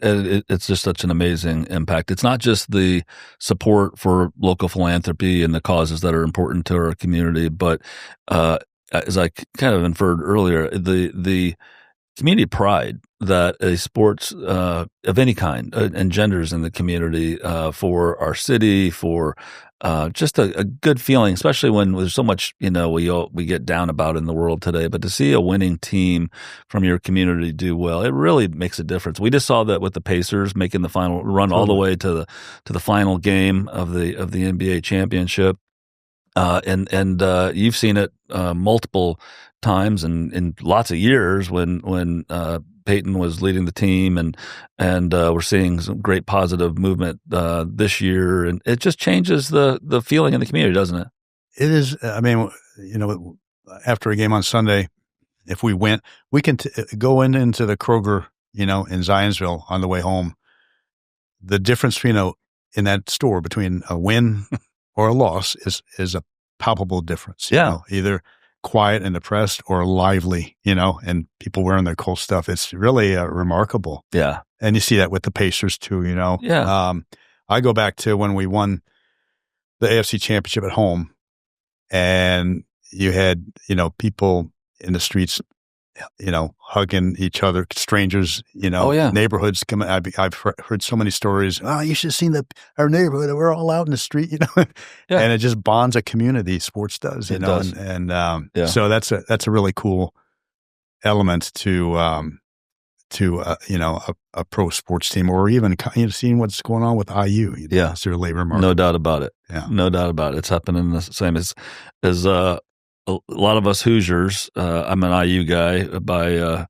it's just such an amazing impact. It's not just the support for local philanthropy and the causes that are important to our community, but as I kind of inferred earlier, the community pride that a sports of any kind engenders in the community for our city, for just a good feeling, especially when there's so much we get down about in the world today. But to see a winning team from your community do well, it really makes a difference. We just saw that with the Pacers making the final run all the way to the final game of the NBA championship, and you've seen it multiple times and in lots of years when Peyton was leading the team, and we're seeing some great positive movement this year, and it just changes the feeling in the community, doesn't it? It is. I mean, after a game on Sunday, if we win, we can go into the Kroger, in Zionsville on the way home. The difference, in that store between a win or a loss is a palpable difference. Either quiet and depressed or lively, and people wearing their Colts stuff. It's really remarkable. Yeah. And you see that with the Pacers too, Yeah. I go back to when we won the AFC Championship at home, and you had, people in the streets hugging each other, strangers, Oh, yeah. neighborhoods coming. I've heard so many stories. Oh, you should have seen our neighborhood. We're all out in the street, Yeah. and it just bonds a community. Sports does, It does. and Yeah. so that's a really cool element to a pro sports team, or even seeing what's going on with IU. Yeah. It's really remarkable. No doubt about it. Yeah. No doubt about it. It's happening the same as a lot of us Hoosiers. I'm an IU guy by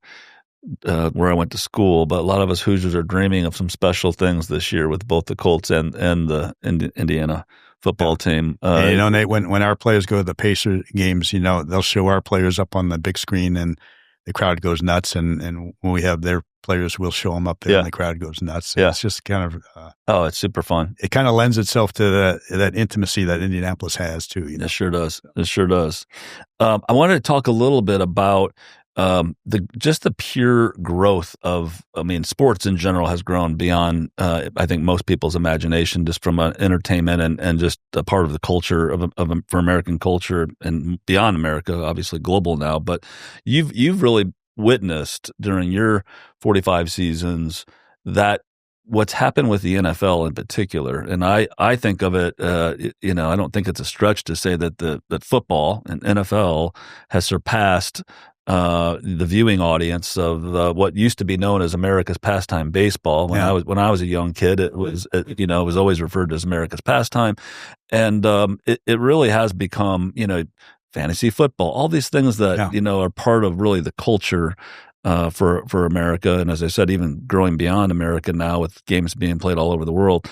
where I went to school, but a lot of us Hoosiers are dreaming of some special things this year with both the Colts and the Indiana football team. Nate, when our players go to the Pacer games, they'll show our players up on the big screen, and the crowd goes nuts. And when we have their players, we'll show them up there, and the crowd goes nuts. Yeah. It's just kind of it's super fun. It kind of lends itself to that intimacy that Indianapolis has too. It sure does. It sure does. I wanted to talk a little bit about the pure growth of, sports in general has grown beyond, I think, most people's imagination, just from an entertainment and just a part of the culture for American culture and beyond America, obviously global now. But you've really witnessed during your 45 seasons that what's happened with the NFL in particular, and I think of it, I don't think it's a stretch to say that football and NFL has surpassed the viewing audience of what used to be known as America's pastime, baseball. When I was a young kid, it was always referred to as America's pastime, and it really has become fantasy football, all these things that are part of really the culture for America, and as I said, even growing beyond America now with games being played all over the world.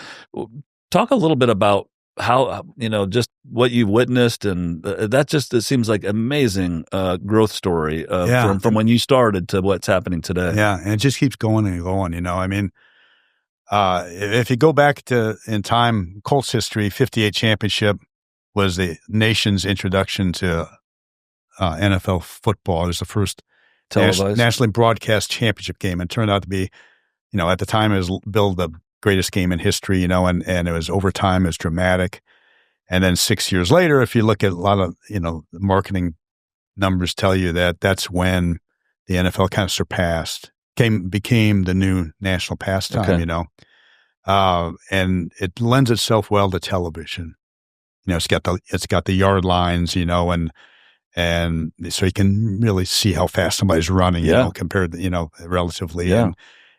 Talk a little bit about how just what you've witnessed, and it seems like amazing growth story from when you started to what's happening today. Yeah, and it just keeps going and going. If you go back in time, Colts history, 58 championship was the nation's introduction to NFL football. It was the first nationally broadcast championship game, and it turned out to be, at the time, it was billed the greatest game in history, and it was overtime, it was dramatic. And then 6 years later, if you look at a lot of, marketing numbers tell you that that's when the NFL kind of became the new national pastime, and it lends itself well to television. It's got the yard lines, and so you can really see how fast somebody's running, compared to, relatively. Yeah.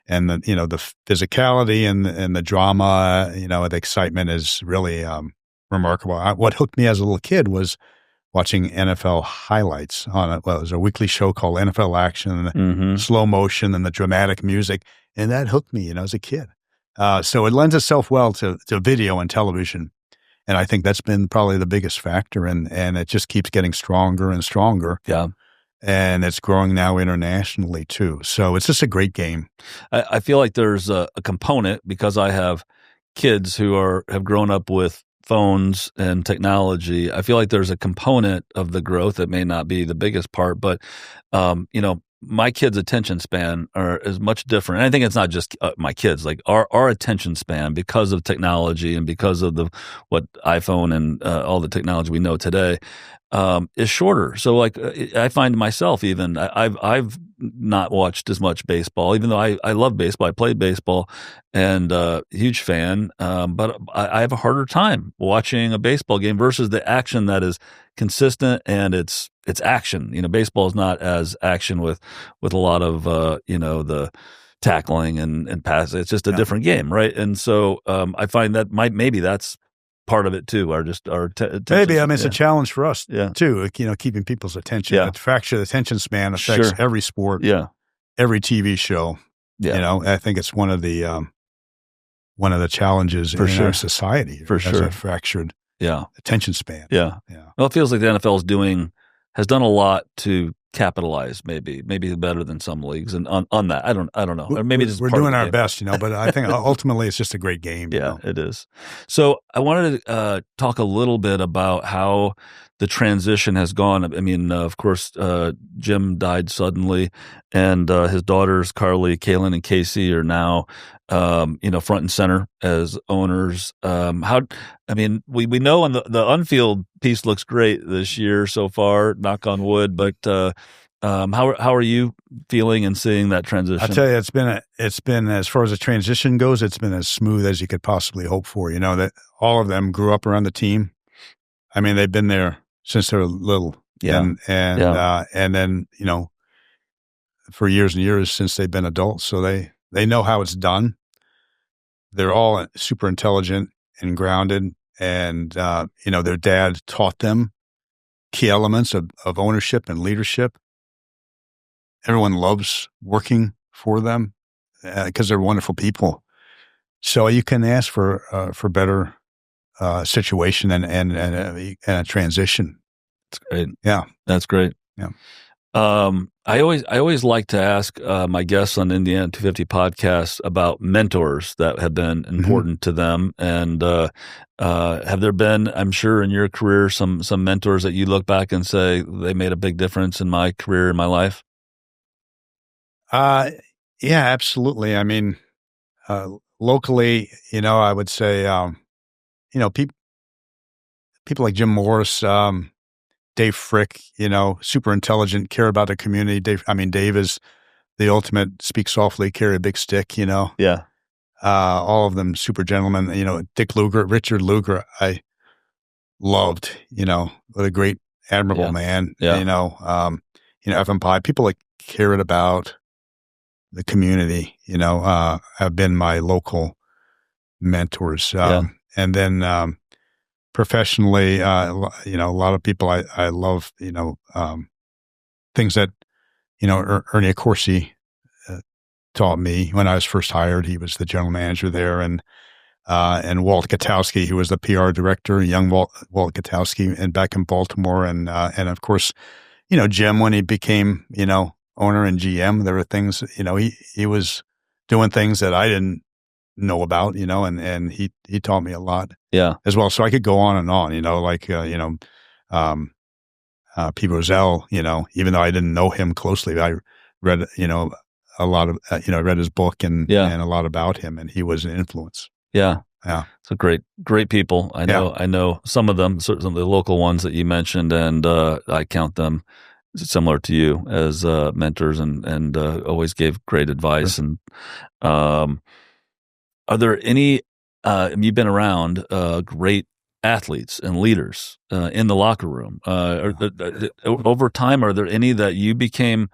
And the the physicality and the drama, the excitement is really remarkable. What hooked me as a little kid was watching NFL highlights on it. Well, it was a weekly show called NFL Action, and slow motion and the dramatic music, and that hooked me, as a kid. So it lends itself well to video and television, and I think that's been probably the biggest factor. And it just keeps getting stronger and stronger. Yeah. And it's growing now internationally too. So it's just a great game. I feel like there's a component, because I have kids who have grown up with phones and technology. I feel like there's a component of the growth that may not be the biggest part, but my kids' attention span is much different. And I think it's not just my kids, like our attention span, because of technology and because of what iPhone and all the technology we know today, is shorter. So like I find myself, even I've not watched as much baseball, even though I love baseball. I played baseball and huge fan, but I have a harder time watching a baseball game versus the action that is consistent, and it's action. Baseball is not as action with a lot of the tackling and pass. It's just a different game, right? And so I find that maybe that's part of it too, maybe. It's a challenge for us too. Keeping people's attention. The fractured attention span affects every sport. Every TV show. I think it's one of the challenges in our society. For sure, a fractured attention span. Well, it feels like the NFL has done a lot to capitalize, maybe better than some leagues, and on that, I don't know. Or maybe we're doing our best, but I think ultimately it's just a great game. It is. So I wanted to talk a little bit about how the transition has gone. I mean, of course, Jim died suddenly, and his daughters, Carly, Kaylin, and Casey, are now, front and center as owners. We know on the unfield piece looks great this year so far, knock on wood, but How are you feeling and seeing that transition? I tell you, it's been as far as the transition goes, it's been as smooth as you could possibly hope for. That all of them grew up around the team. I mean, they've been there since they were little, and then for years and years since they've been adults. So they know how it's done. They're all super intelligent and grounded, and their dad taught them key elements of ownership and leadership. Everyone loves working for them because they're wonderful people. So you can ask for better situation and a transition. That's great. Yeah, that's great. Yeah. I always like to ask my guests on Indiana 250 podcasts about mentors that have been important to them. And have there been, I'm sure, in your career, some mentors that you look back and say they made a big difference in my career, in my life? Yeah, absolutely. I mean, locally, I would say, people like Jim Morris, Dave Frick, super intelligent, care about the community. Dave is the ultimate speak softly, carry a big stick, Yeah. All of them super gentlemen, Dick Luger, Richard Luger, I loved, what a great, admirable man, Evan Pye, people that cared about the community, have been my local mentors. And then, professionally, a lot of people I love, things that, Ernie Accorsi taught me when I was first hired. He was the general manager there, and Walt Gutowski, who was the PR director, young Walt Gutowski, and back in Baltimore, and of course, Jim, when he became, owner and GM, there were things, he was doing things that I didn't know about, and he taught me a lot, as well. So I could go on and on, like Pete Rozelle, even though I didn't know him closely, I read, a lot of, I read his book and a lot about him, and he was an influence. Yeah. So great people. I know some of them, some of the local ones that you mentioned, and I count them similar to you as mentors, and always gave great advice. Sure. And are there any? You've been around great athletes and leaders in the locker room. Over time, are there any that you became?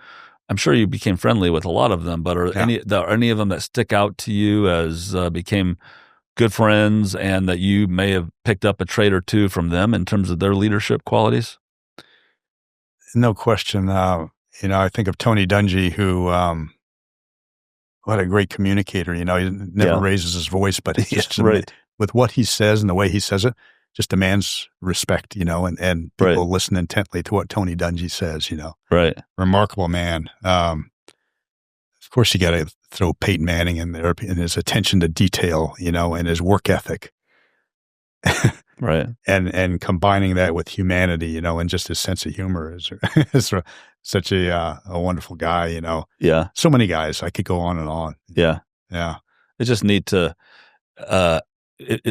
I'm sure you became friendly with a lot of them, but are any of them that stick out to you as became good friends, and that you may have picked up a trait or two from them in terms of their leadership qualities? No question. I think of Tony Dungy, who what a great communicator. He never raises his voice, but he just with what he says and the way he says it, just demands respect. And people listen intently to what Tony Dungy says. Right. Remarkable man. Of course, you got to throw Peyton Manning in there, and his attention to detail, and his work ethic. Right. And combining that with humanity, and just his sense of humor is such a wonderful guy, Yeah. So many guys. I could go on and on. Yeah. Yeah. It's just neat to,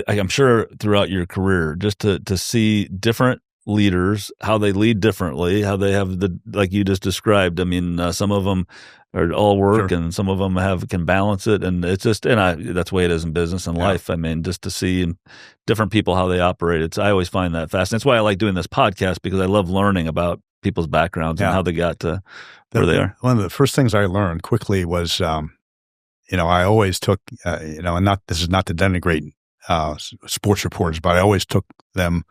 I'm sure throughout your career, just to see different leaders, how they lead differently, how they have like you just described. I mean, some of them are all work, and some of them can balance it. And it's just, that's the way it is in business and life. I mean, just to see different people, how they operate. I always find that fascinating. That's why I like doing this podcast, because I love learning about people's backgrounds and how they got to where they are. One of the first things I learned quickly was, I always took, and this is not to denigrate sports reporters, but I always took them.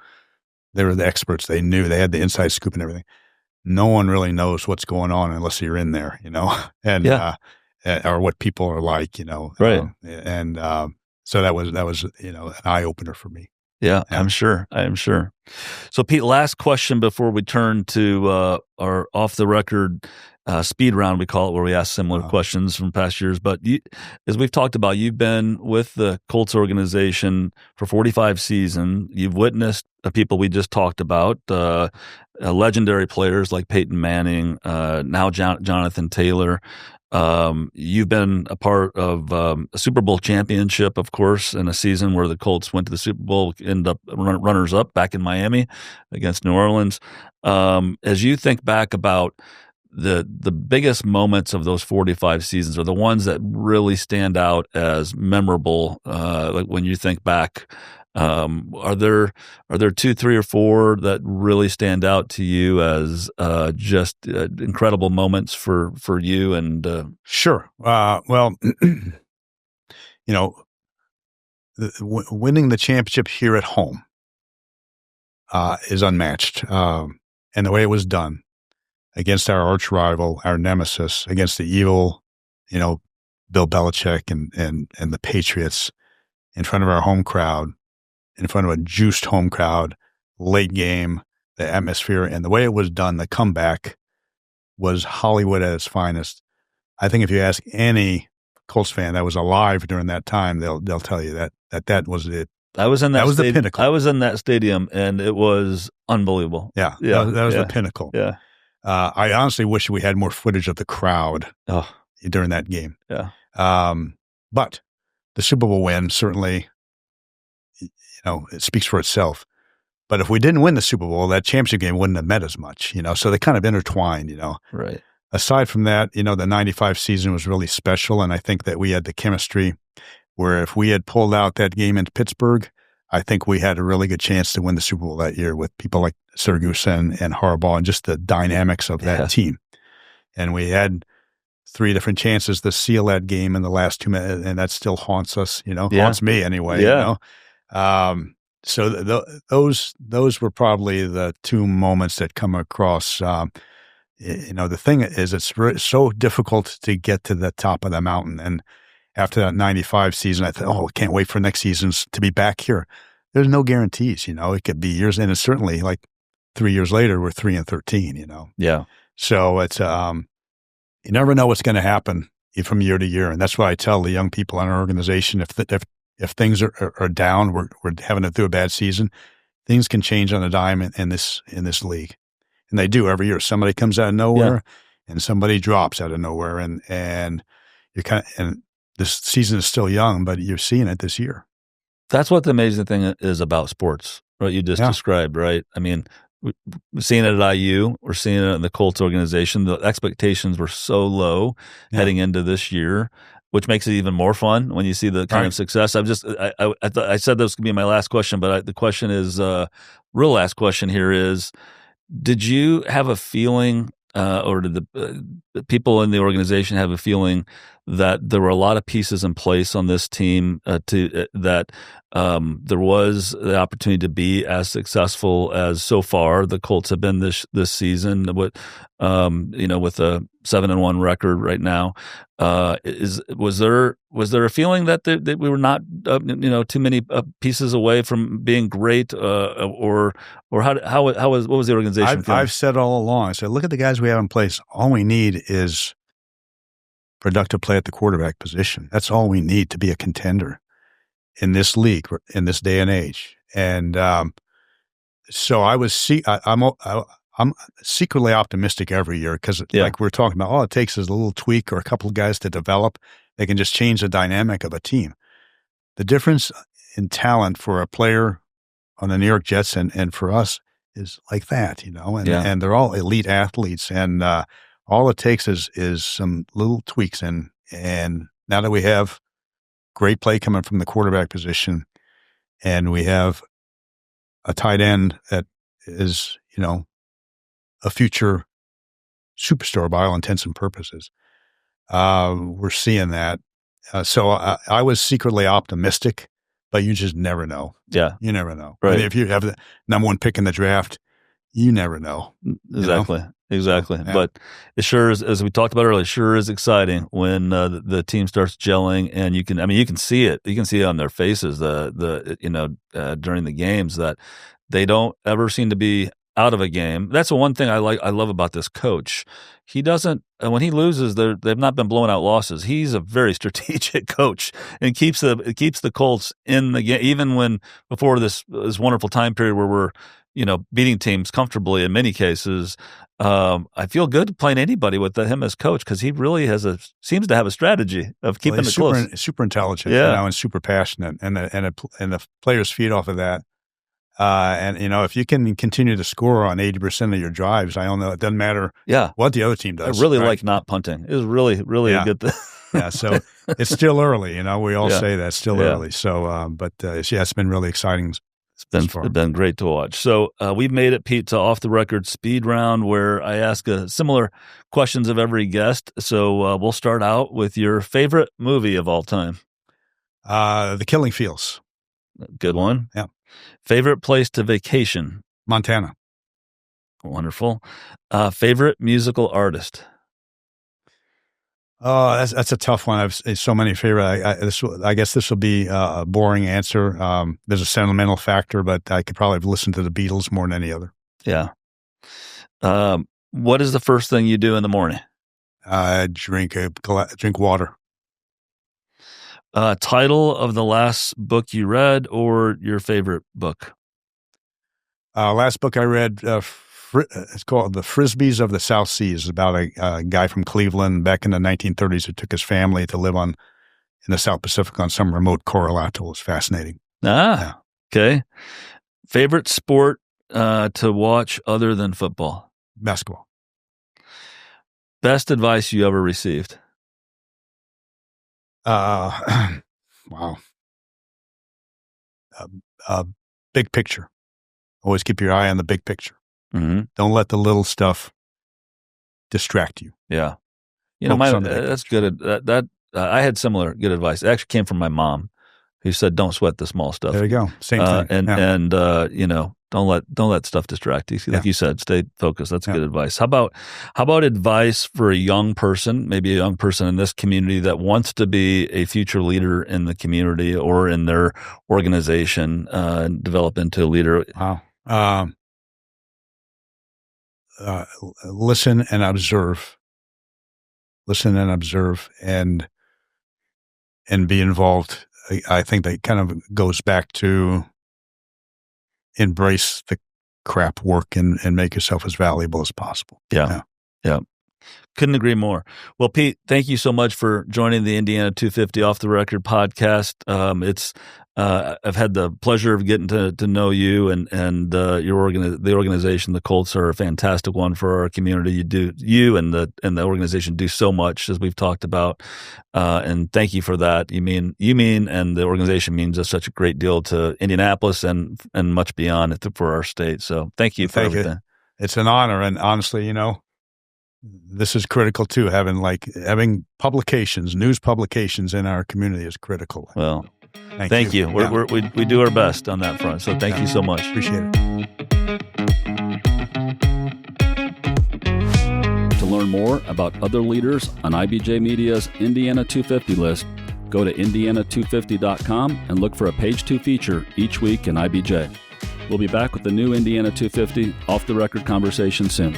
They were the experts. They knew, they had the inside scoop and everything. No one really knows what's going on unless you're in there, and or what people are like, Right. So that was an eye opener for me. Yeah, I'm sure. So, Pete, last question before we turn to our off the record speed round, we call it, where we ask similar questions from past years. But as we've talked about, you've been with the Colts organization for 45 seasons. You've witnessed the people we just talked about, legendary players like Peyton Manning, now Jonathan Taylor. You've been a part of a Super Bowl championship, of course, in a season where the Colts went to the Super Bowl, ended up runners-up back in Miami against New Orleans. As you think back about the biggest moments of those 45 seasons are the ones that really stand out as memorable. Like when you think back, are there 2, 3, or 4 that really stand out to you as just incredible moments for you? And Sure. Well, winning the championship here at home is unmatched, and the way it was done against our arch rival, our nemesis, against the evil, Bill Belichick and the Patriots, in front of our home crowd, in front of a juiced home crowd, late game, the atmosphere, and the way it was done, the comeback was Hollywood at its finest. I think if you ask any Colts fan that was alive during that time, they'll tell you that was it. I was in that. That was the pinnacle. I was in that stadium, and it was unbelievable. Yeah. That was the pinnacle. Yeah. I honestly wish we had more footage of the crowd during that game. Yeah. But the Super Bowl win certainly, it speaks for itself. But if we didn't win the Super Bowl, that championship game wouldn't have meant as much, so they kind of intertwined, Right. Aside from that, the 95 season was really special. And I think that we had the chemistry where if we had pulled out that game in Pittsburgh, I think we had a really good chance to win the Super Bowl that year with people like Siragusa and Harbaugh and just the dynamics of that team. And we had 3 different chances to seal that game in the last 2 minutes, and that still haunts us, haunts me anyway. So those were probably the 2 moments that come across. The thing is, it's so difficult to get to the top of the mountain. And after that 95 season, I thought, I can't wait for next seasons to be back here. There's no guarantees, it could be years. And it's certainly like 3 years later, we're 3-13, Yeah. So it's, you never know what's going to happen from year to year. And that's why I tell the young people in our organization, if things are down, we're having to do a bad season, things can change on a dime in this league. And they do every year. Somebody comes out of nowhere and somebody drops out of nowhere. And you're and this season is still young, but you're seeing it this year. That's what the amazing thing is about sports, what you just described, right? I mean, we're seeing it at IU. We're seeing it in the Colts organization. The expectations were so low heading into this year, which makes it even more fun when you see the kind of success. I said this could be my last question, but the question is, real last question here is, did you have a feeling, or did the people in the organization have a feeling that there were a lot of pieces in place on this team that there was the opportunity to be as successful as so far the Colts have been this season, with a 7-1 record right now? Was there a feeling that we were not too many pieces away from being great, or what was the organization feeling? I've said all along, I said, look at the guys we have in place. All we need is productive play at the quarterback position. That's all we need to be a contender in this league, in this day and age. And so I'm secretly optimistic every year because, like we're talking about, all it takes is a little tweak or a couple of guys to develop. They can just change the dynamic of a team. The difference in talent for a player on the New York Jets and for us is like that, and they're all elite athletes. And all it takes is some little tweaks. And now that we have great play coming from the quarterback position, and we have a tight end that is, a future superstar by all intents and purposes, we're seeing that. So I was secretly optimistic, but you just never know. Yeah. You never know. Right. I mean, if you have the number 1 pick in the draft, you never know. Exactly. Exactly. Yeah. But it sure is, as we talked about earlier, sure is exciting when the team starts gelling, and you can see it. You can see it on their faces, during the games, that they don't ever seem to be out of a game. That's the one thing I love about this coach. He doesn't, when he loses, they've not been blowing out losses. He's a very strategic coach and keeps the Colts in the game, even when before this wonderful time period where we're beating teams comfortably in many cases. I feel good playing anybody with him as coach because he really seems to have a strategy of keeping it close. Super intelligent, and super passionate, and the players feed off of that. And, if you can continue to score on 80% of your drives, I don't know. It doesn't matter what the other team does. I really like not punting. It was really, really a good thing. Yeah, so it's still early. We all say that it's still early. So, it's been really exciting. It's been great to watch. So we've made it, Pete, to Off the Record speed round where I ask similar questions of every guest. So we'll start out with your favorite movie of all time. The Killing Fields. Good one. Yeah. Favorite place to vacation? Montana. Wonderful. Favorite musical artist? Oh, that's a tough one. I've so many favorite. I guess this will be a boring answer. There's a sentimental factor, but I could probably listen to the Beatles more than any other. Yeah. What is the first thing you do in the morning? Drink water. Title of the last book you read or your favorite book? Last book I read, it's called The Frisbees of the South Seas. It's about a guy from Cleveland back in the 1930s who took his family to live in the South Pacific on some remote coral atoll. It's fascinating. Okay. Favorite sport to watch other than football? Basketball. Best advice you ever received? Wow. Big picture. Always keep your eye on the big picture. Mm-hmm. Don't let the little stuff distract you. Yeah. That's good. I had similar good advice. It actually came from my mom, who said, "Don't sweat the small stuff." There you go. Same thing. Don't let stuff distract you. Like you said, stay focused. That's good advice. How about advice for a young person, maybe a young person in this community that wants to be a future leader in the community or in their organization, and develop into a leader? Wow. Listen and observe. Listen and observe, and be involved. I think that kind of goes back to embrace the crap work and make yourself as valuable as possible. Yeah. Couldn't agree more. Well, Pete, thank you so much for joining the Indiana 250 Off the Record podcast. I've had the pleasure of getting to know you and the organization. The Colts are a fantastic one for our community. You and the organization do so much, as we've talked about, and thank you for that. You mean, and the organization means such a great deal to Indianapolis and much beyond for our state. So thank you for everything. It's an honor, and honestly, this is critical too. Having publications, news publications in our community is critical. Well, thank you. We do our best on that front. So thank you so much. Appreciate it. To learn more about other leaders on IBJ Media's Indiana 250 list, go to indiana250.com and look for a Page 2 feature each week in IBJ. We'll be back with the new Indiana 250 Off the Record conversation soon.